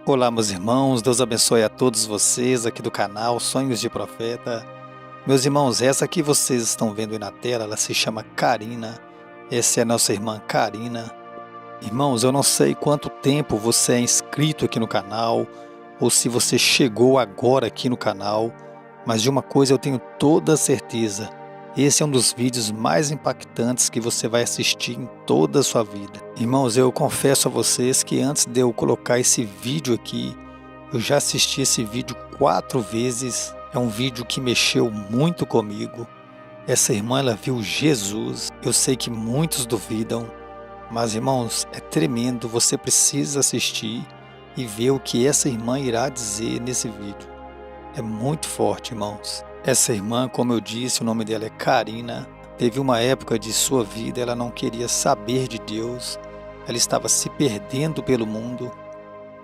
Olá, meus irmãos, Deus abençoe a todos vocês aqui do canal Sonhos de Profeta. Meus irmãos, essa que vocês estão vendo aí na tela, ela se chama Karina. Essa é a nossa irmã Karina. Irmãos, eu não sei quanto tempo você é inscrito aqui no canal, ou se você chegou agora aqui no canal, mas de uma coisa eu tenho toda certeza: esse é um dos vídeos mais impactantes que você vai assistir em toda a sua vida. Irmãos, eu confesso a vocês que antes de eu colocar esse vídeo aqui, eu já assisti esse vídeo 4 vezes. É um vídeo que mexeu muito comigo. Essa irmã, ela viu Jesus. Eu sei que muitos duvidam, mas irmãos, é tremendo. Você precisa assistir e ver o que essa irmã irá dizer nesse vídeo. É muito forte, irmãos. Essa irmã, como eu disse, o nome dela é Karina. Teve uma época de sua vida, ela não queria saber de Deus. Ela estava se perdendo pelo mundo.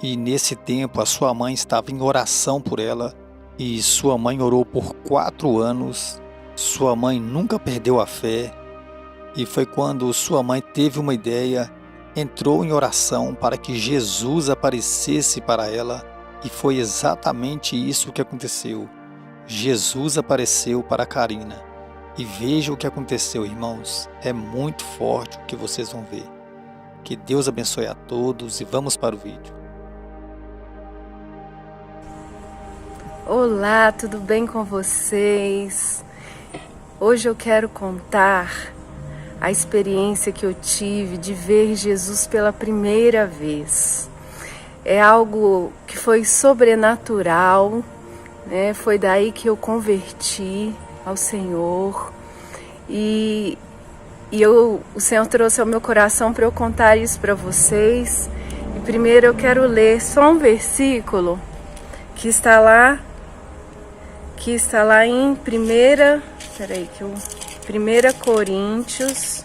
E nesse tempo, a sua mãe estava em oração por ela. E sua mãe orou por 4 anos. Sua mãe nunca perdeu a fé. E foi quando sua mãe teve uma ideia, entrou em oração para que Jesus aparecesse para ela. E foi exatamente isso que aconteceu. Jesus apareceu para Karina. E veja o que aconteceu, irmãos. É muito forte o que vocês vão ver. Que Deus abençoe a todos e vamos para o vídeo. Olá, tudo bem com vocês? Hoje eu quero contar a experiência que eu tive de ver Jesus pela primeira vez. É algo que foi sobrenatural, né? Foi daí que eu converti ao Senhor e o Senhor trouxe ao meu coração para eu contar isso para vocês. E primeiro eu quero ler só um versículo que está lá em 1 Coríntios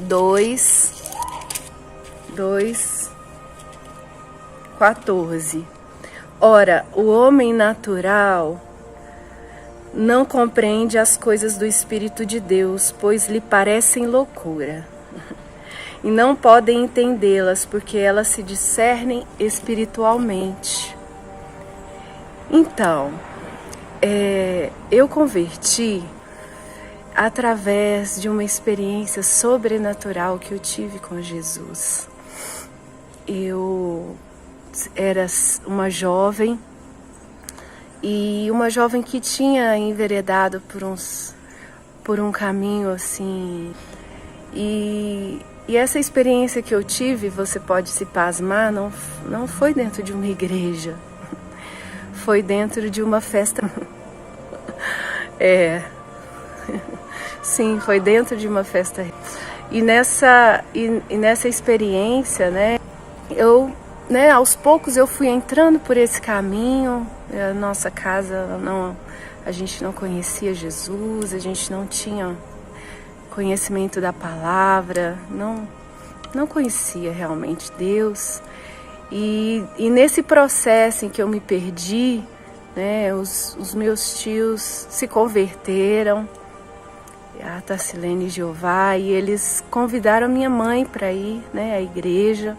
2:14. Ora, o homem natural não compreende as coisas do Espírito de Deus, pois lhe parecem loucura, e não podem entendê-las, porque elas se discernem espiritualmente. Então, eu converti através de uma experiência sobrenatural que eu tive com Jesus. Eu era uma jovem, e uma jovem que tinha enveredado por um caminho assim. E essa experiência que eu tive, você pode se pasmar, não foi dentro de uma igreja. Foi dentro de uma festa. Sim, foi dentro de uma festa. E nessa experiência, né, aos poucos eu fui entrando por esse caminho. A nossa casa, a gente não conhecia Jesus, a gente não tinha conhecimento da palavra, não conhecia realmente Deus. E nesse processo em que eu me perdi, né, os meus tios se converteram, a Tacilene e Jeová, e eles convidaram a minha mãe para ir, né, à igreja.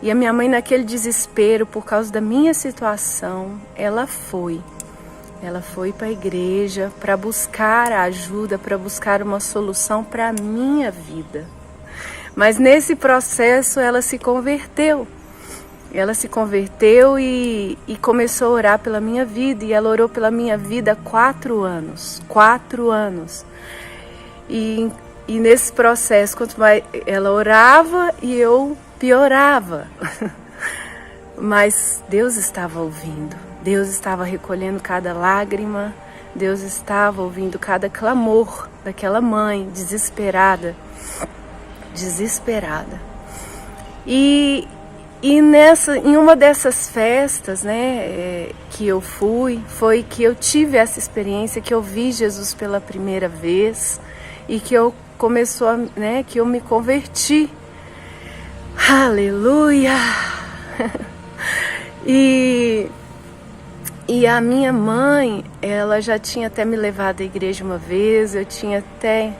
E a minha mãe, naquele desespero por causa da minha situação, ela foi para a igreja para buscar ajuda, para buscar uma solução para a minha vida. Mas nesse processo ela se converteu. Ela se converteu e começou a orar pela minha vida. E ela orou pela minha vida há 4 anos. 4 anos. E nesse processo, quanto mais ela orava e eu piorava. Mas Deus estava ouvindo. Deus estava recolhendo cada lágrima. Deus estava ouvindo cada clamor daquela mãe desesperada. Desesperada. E em uma dessas festas, né, que eu foi que eu tive essa experiência, que eu vi Jesus pela primeira vez e que que eu me converti. Aleluia! E a minha mãe, ela já tinha até me levado à igreja uma vez, eu tinha até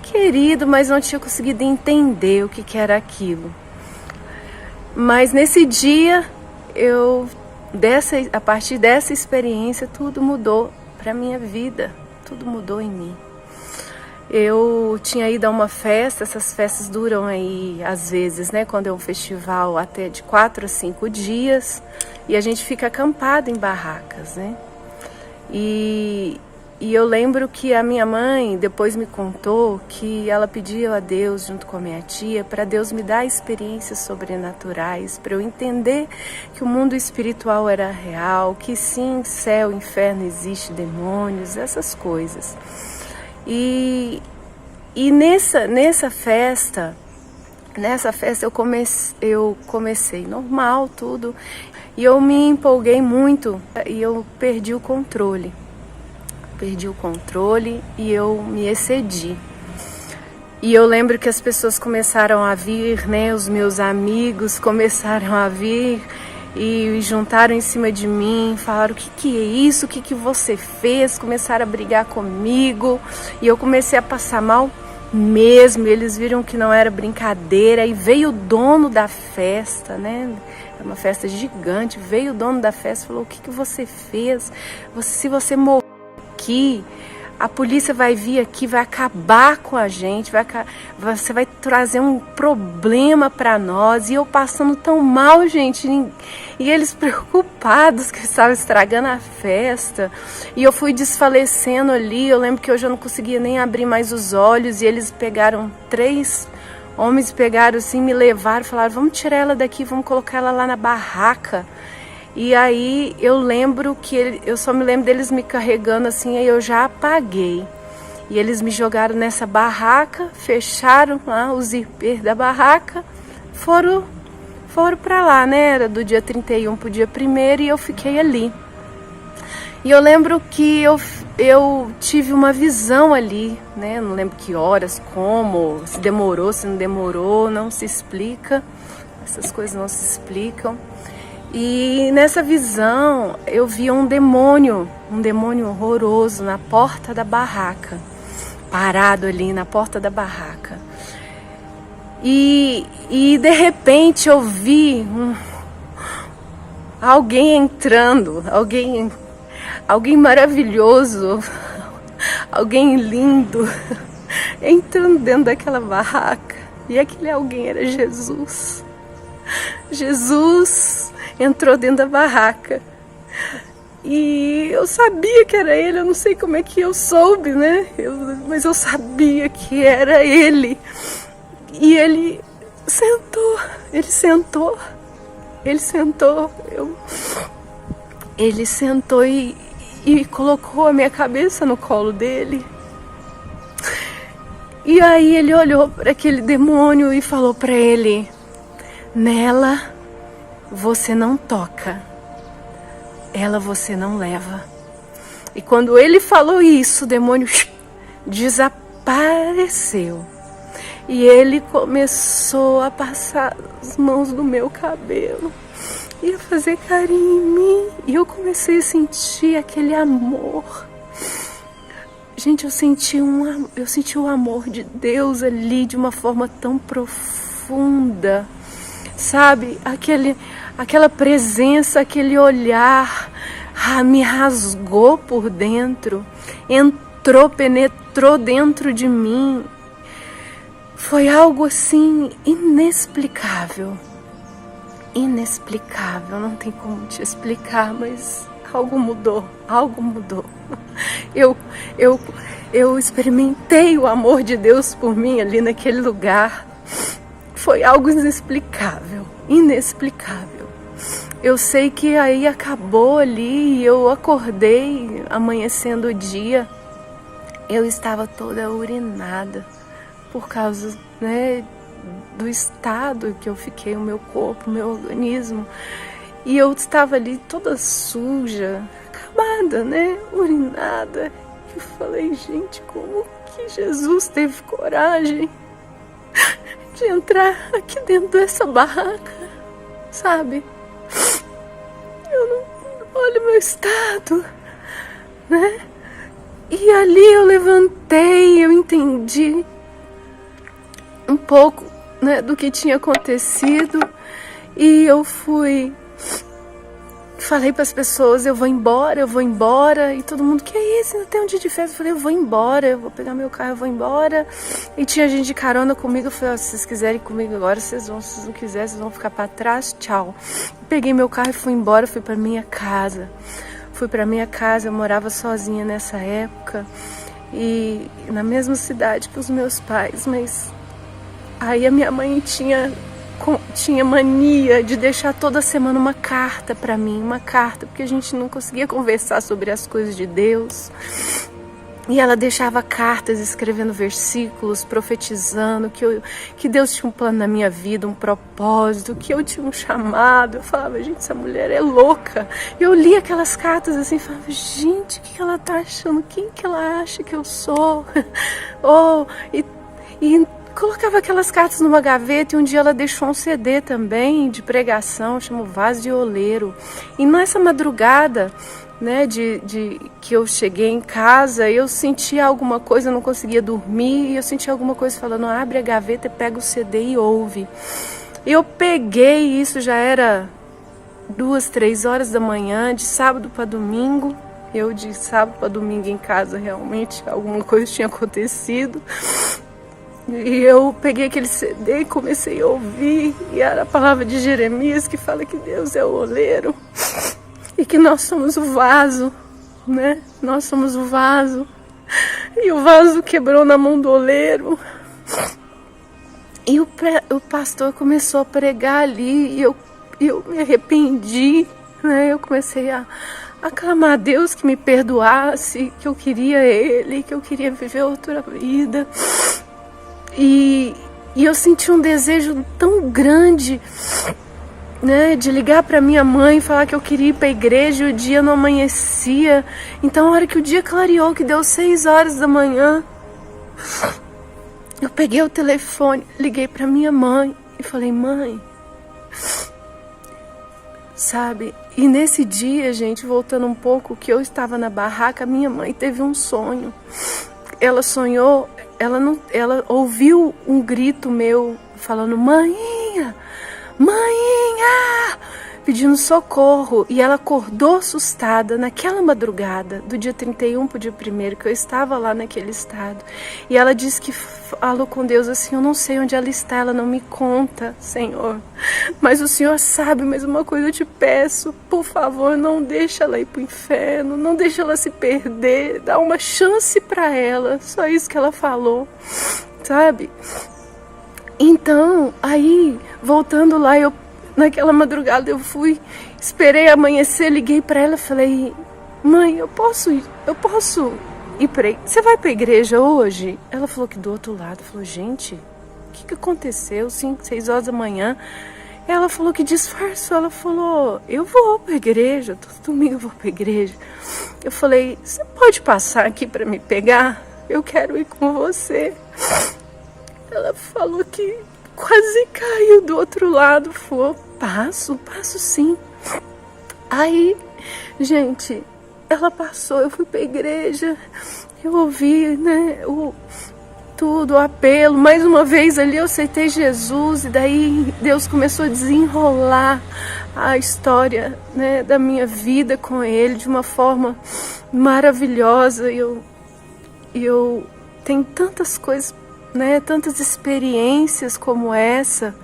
querido, mas não tinha conseguido entender o que era aquilo. Mas nesse dia a partir dessa experiência, tudo mudou para minha vida, tudo mudou em mim. Eu tinha ido a uma festa, essas festas duram aí, às vezes, né, quando é um festival, até de 4 a 5 dias, e a gente fica acampado em barracas, né? E eu lembro que a minha mãe depois me contou que ela pediu a Deus, junto com a minha tia, para Deus me dar experiências sobrenaturais, para eu entender que o mundo espiritual era real, que sim, céu, inferno, existe demônios, essas coisas. E nessa festa eu comecei normal, tudo, e eu me empolguei muito e eu perdi o controle. E eu me excedi. E eu lembro que as pessoas começaram a vir, né? Os meus amigos começaram a vir e juntaram em cima de mim, falaram: o que é isso? O que você fez? Começaram a brigar comigo e eu comecei a passar mal mesmo. Eles viram que não era brincadeira e veio o dono da festa, né? É uma festa gigante. Veio o dono da festa e falou: o que você fez? Se você morrer aqui, a polícia vai vir aqui, vai acabar com a gente, você vai trazer um problema para nós. E eu passando tão mal, gente, e eles preocupados que estavam estragando a festa. E eu fui desfalecendo ali. Eu lembro que eu já não conseguia nem abrir mais os olhos, e eles pegaram 3 homens, pegaram assim, me levaram, falaram: vamos tirar ela daqui, vamos colocar ela lá na barraca. E aí eu lembro que eu só me lembro deles me carregando assim, aí eu já apaguei. E eles me jogaram nessa barraca, fecharam lá o zíper da barraca, foram para lá, né? Era do dia 31 pro dia 1º, e eu fiquei ali. E eu lembro que eu tive uma visão ali, né? Não lembro que horas, como, se demorou, se não demorou, não se explica. Essas coisas não se explicam. E nessa visão eu vi um demônio horroroso na porta da barraca, parado ali na porta da barraca. E de repente eu vi alguém entrando, alguém maravilhoso, alguém lindo, entrando dentro daquela barraca. E aquele alguém era Jesus. Jesus entrou dentro da barraca. E eu sabia que era ele, eu não sei como é que eu soube, né? Mas eu sabia que era ele. E ele sentou. Ele sentou e colocou a minha cabeça no colo dele. E aí ele olhou para aquele demônio e falou para ele: nela você não toca, ela você não leva. E quando ele falou isso, o demônio desapareceu. E ele começou a passar as mãos no meu cabelo e a fazer carinho em mim. E eu comecei a sentir aquele amor. Gente, eu senti o amor de Deus ali de uma forma tão profunda. Sabe, aquela presença, aquele olhar, me rasgou por dentro, penetrou dentro de mim. Foi algo assim inexplicável, não tem como te explicar, mas algo mudou. Eu experimentei o amor de Deus por mim ali naquele lugar. Foi algo inexplicável. Eu sei que aí acabou ali e eu acordei amanhecendo o dia. Eu estava toda urinada por causa, né, do estado que eu fiquei, o meu corpo, o meu organismo. E eu estava ali toda suja, acabada, né, urinada. Eu falei: gente, como que Jesus teve coragem de entrar aqui dentro dessa barraca, sabe? Eu não... Olha o meu estado, né? E ali eu levantei, eu entendi um pouco, né, do que tinha acontecido. E eu fui falei para as pessoas, eu vou embora, e todo mundo, que é isso, ainda tem um dia de festa? Eu falei, eu vou embora, eu vou pegar meu carro, eu vou embora. E tinha gente de carona comigo, eu falei, se vocês quiserem ir comigo agora, vocês vão, se vocês não quiserem, vocês vão ficar para trás, tchau. Peguei meu carro e fui embora, fui para minha casa. Eu morava sozinha nessa época, e na mesma cidade que os meus pais, mas aí a minha mãe tinha mania de deixar toda semana uma carta para mim, porque a gente não conseguia conversar sobre as coisas de Deus. E ela deixava cartas escrevendo versículos, profetizando que Deus tinha um plano na minha vida, um propósito, que eu tinha um chamado. Eu falava, gente, essa mulher é louca. Eu li aquelas cartas assim, falava, gente, o que ela tá achando? Quem que ela acha que eu sou? E colocava aquelas cartas numa gaveta, e um dia ela deixou um CD também de pregação, chama Vaso de Oleiro. E nessa madrugada, né, que eu cheguei em casa, eu sentia alguma coisa, eu não conseguia dormir, e eu sentia alguma coisa falando, abre a gaveta, pega o CD e ouve. Eu peguei, isso já era 2, 3 horas da manhã, de sábado para domingo. Eu de sábado para domingo em casa, realmente alguma coisa tinha acontecido. E eu peguei aquele CD e comecei a ouvir, e era a palavra de Jeremias que fala que Deus é o oleiro e que nós somos o vaso, né? Nós somos o vaso. E o vaso quebrou na mão do oleiro. E o pastor começou a pregar ali, e eu me arrependi, né? Eu comecei a clamar a Deus que me perdoasse, que eu queria Ele, que eu queria viver outra vida. E eu senti um desejo tão grande, né, de ligar para minha mãe e falar que eu queria ir para a igreja, e o dia não amanhecia. Então, a hora que o dia clareou, que deu 6 horas da manhã, eu peguei o telefone, liguei para minha mãe e falei, mãe, sabe? E nesse dia, gente, voltando um pouco, que eu estava na barraca, minha mãe teve um sonho. Ela sonhou, ela ouviu um grito meu falando, mainha, mainha, pedindo socorro. E ela acordou assustada naquela madrugada do dia 31 para o dia 1º, que eu estava lá naquele estado. E ela disse que falou com Deus assim, eu não sei onde ela está, ela não me conta, Senhor. Mas o Senhor sabe, mas uma coisa eu te peço, por favor, não deixa ela ir para o inferno, não deixa ela se perder, dá uma chance para ela. Só isso que ela falou, sabe? Então, aí, voltando lá, naquela madrugada eu fui, esperei amanhecer, liguei para ela, falei, mãe, eu posso ir para, você vai para a igreja hoje? Ela falou que do outro lado, falou, gente, o que aconteceu? 5, 6 horas da manhã. Ela falou que disfarçou, ela falou, eu vou para a igreja, todo domingo eu vou para a igreja. Eu falei, você pode passar aqui para me pegar? Eu quero ir com você. Ela falou que quase caiu do outro lado. Falou, passo sim. Aí, gente, ela passou, eu fui pra igreja, eu ouvi, né, o apelo. Mais uma vez ali eu aceitei Jesus, e daí Deus começou a desenrolar a história, né, da minha vida com Ele de uma forma maravilhosa. E eu tenho tantas coisas, né, tantas experiências como essa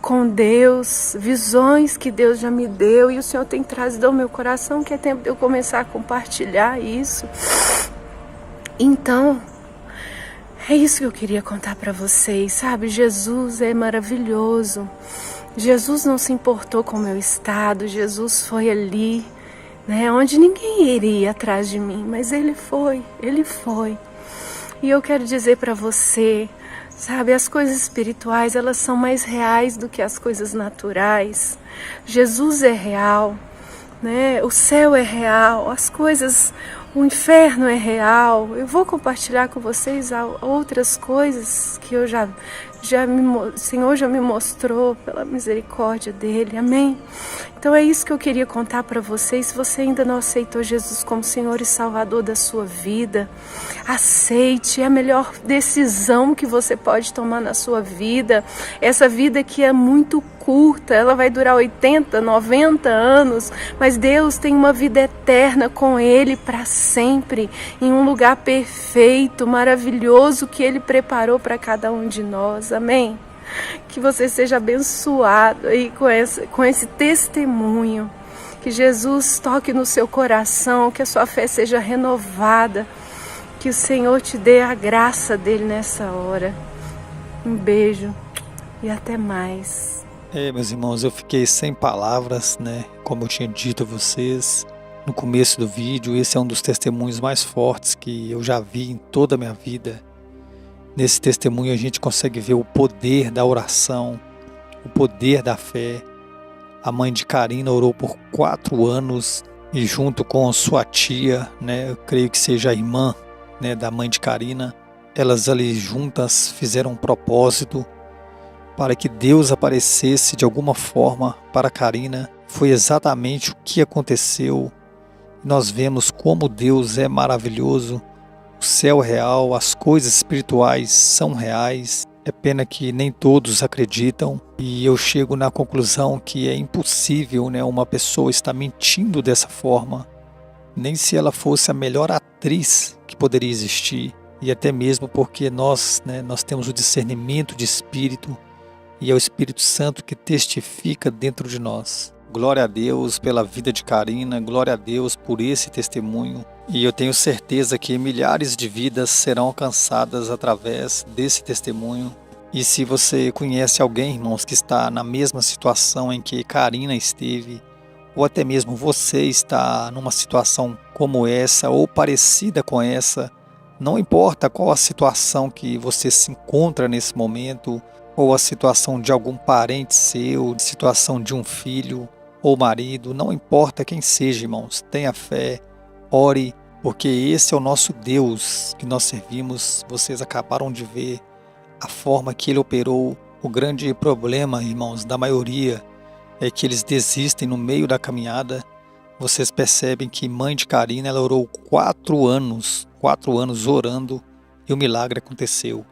com Deus, visões que Deus já me deu, e o Senhor tem trazido ao meu coração, que é tempo de eu começar a compartilhar isso. Então, é isso que eu queria contar para vocês, sabe? Jesus é maravilhoso. Jesus não se importou com o meu estado, Jesus foi ali, né, onde ninguém iria atrás de mim, mas Ele foi. E eu quero dizer para você, sabe, as coisas espirituais, elas são mais reais do que as coisas naturais. Jesus é real, né? O céu é real, as coisas, o inferno é real. Eu vou compartilhar com vocês outras coisas que o Senhor já me mostrou pela misericórdia dele, amém? Então é isso que eu queria contar para vocês. Se você ainda não aceitou Jesus como Senhor e Salvador da sua vida, aceite, é a melhor decisão que você pode tomar na sua vida. Essa vida que é muito curta, ela vai durar 80, 90 anos, mas Deus tem uma vida eterna com Ele para sempre, em um lugar perfeito, maravilhoso que Ele preparou para cada um de nós. Amém? Que você seja abençoado aí com esse testemunho. Que Jesus toque no seu coração, que a sua fé seja renovada. Que o Senhor te dê a graça dele nessa hora. Um beijo e até mais. Meus irmãos, eu fiquei sem palavras, né? Como eu tinha dito a vocês no começo do vídeo, esse é um dos testemunhos mais fortes que eu já vi em toda a minha vida. Nesse testemunho a gente consegue ver o poder da oração, o poder da fé. A mãe de Karina orou por 4 anos e junto com sua tia, né, eu creio que seja a irmã, né, da mãe de Karina, elas ali juntas fizeram um propósito para que Deus aparecesse de alguma forma para Karina. Foi exatamente o que aconteceu. Nós vemos como Deus é maravilhoso, o céu é real, as coisas espirituais são reais. É pena que nem todos acreditam e eu chego na conclusão que é impossível, né, uma pessoa estar mentindo dessa forma, nem se ela fosse a melhor atriz que poderia existir, e até mesmo porque nós temos o discernimento de espírito e é o Espírito Santo que testifica dentro de nós. Glória a Deus pela vida de Karina, glória a Deus por esse testemunho. E eu tenho certeza que milhares de vidas serão alcançadas através desse testemunho. E se você conhece alguém, irmãos, que está na mesma situação em que Karina esteve, ou até mesmo você está numa situação como essa ou parecida com essa, não importa qual a situação que você se encontra nesse momento, ou a situação de algum parente seu, situação de um filho ou marido, não importa quem seja, irmãos, tenha fé, ore, porque esse é o nosso Deus que nós servimos. Vocês acabaram de ver a forma que ele operou. O grande problema, irmãos, da maioria é que eles desistem no meio da caminhada. Vocês percebem que mãe de Karina, ela orou 4 anos orando e o milagre aconteceu.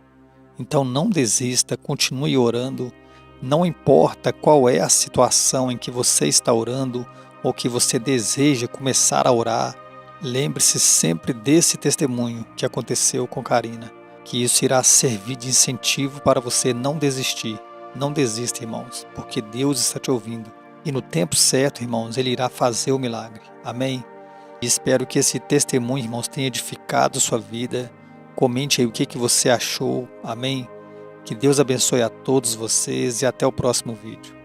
Então não desista, continue orando. Não importa qual é a situação em que você está orando ou que você deseja começar a orar, lembre-se sempre desse testemunho que aconteceu com Karina, que isso irá servir de incentivo para você não desistir. Não desista, irmãos, porque Deus está te ouvindo. E no tempo certo, irmãos, Ele irá fazer o milagre. Amém? E espero que esse testemunho, irmãos, tenha edificado sua vida. Comente aí o que você achou. Amém? Que Deus abençoe a todos vocês e até o próximo vídeo.